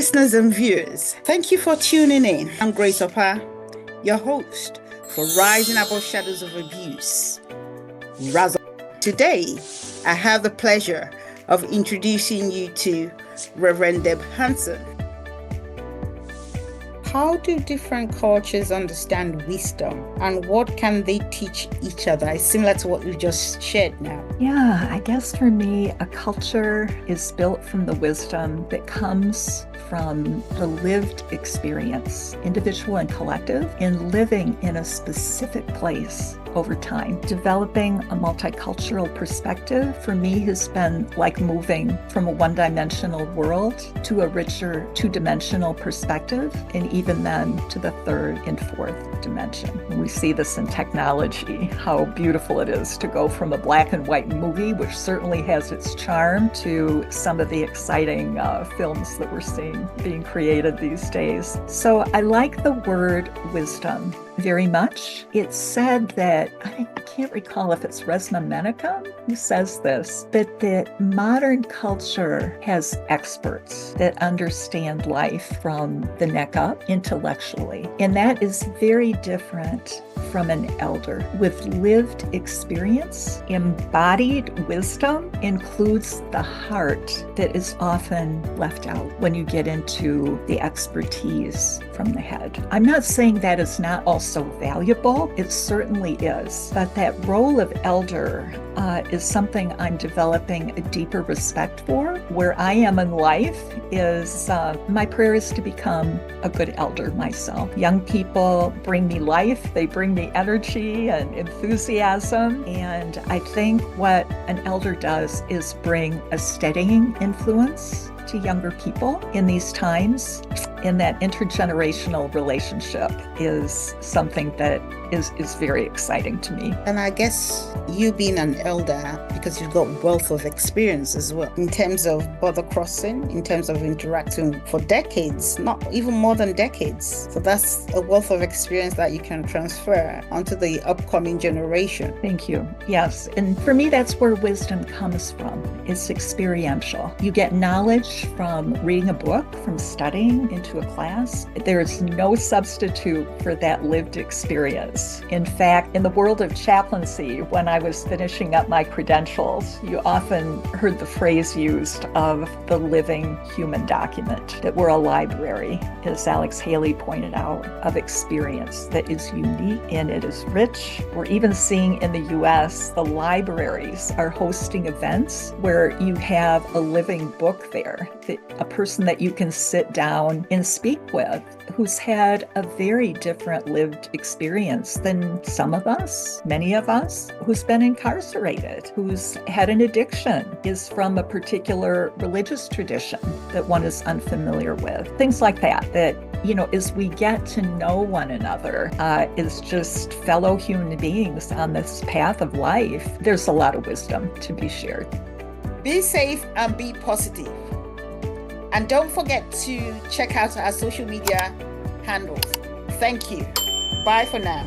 listeners and viewers, thank you for tuning in. I'm Grace Ovba, your host for Rising Above Shadows of Abuse. Today, I have the pleasure of introducing you to Reverend Deb Hansen. How do different cultures understand wisdom, and what can they teach each other? It's similar to what you just shared now. Yeah, I guess for me, a culture is built from the wisdom that comes from the lived experience, individual and collective, in living in a specific place over time. Developing a multicultural perspective for me has been like moving from a one-dimensional world to a richer two-dimensional perspective, and even then to the third and fourth dimension. We see this in technology, how beautiful it is to go from a black and white movie, which certainly has its charm, to some of the exciting films that we're seeing being created these days. So I like the word wisdom very much. It's said that, I can't recall if it's Resma Menachem who says this, but that modern culture has experts that understand life from the neck up intellectually. And that is very different from an elder with lived experience. Embodied wisdom includes the heart that is often left out when you get into the expertise from the head. I'm not saying that is not also valuable. It certainly is. But that role of elder is something I'm developing a deeper respect for. Where I am in life is my prayer is to become a good elder myself. Young people bring me life. They bring me energy and enthusiasm. And I think what an elder does is bring a steadying influence to younger people in these times. And that intergenerational relationship is something that is very exciting to me. And I guess you being an elder, because you've got wealth of experience as well, in terms of border crossing, in terms of interacting for decades, not even more than decades. So that's a wealth of experience that you can transfer onto the upcoming generation. Thank you. Yes. And for me, that's where wisdom comes from. It's experiential. You get knowledge from reading a book, from studying into a class. There's no substitute for that lived experience. In fact, in the world of chaplaincy, when I was finishing up my credentials, you often heard the phrase used of the living human document, that we're a library, as Alex Haley pointed out, of experience that is unique and it is rich. We're even seeing in the US, the libraries are hosting events where you have a living book there, a person that you can sit down and speak with, who's had a very different lived experience than some of us, many of us, who's been incarcerated, who's had an addiction, is from a particular religious tradition that one is unfamiliar with. Things like that, as we get to know one another, as just fellow human beings on this path of life, there's a lot of wisdom to be shared. Be safe and be positive. And don't forget to check out our social media handles. Thank you. Bye for now.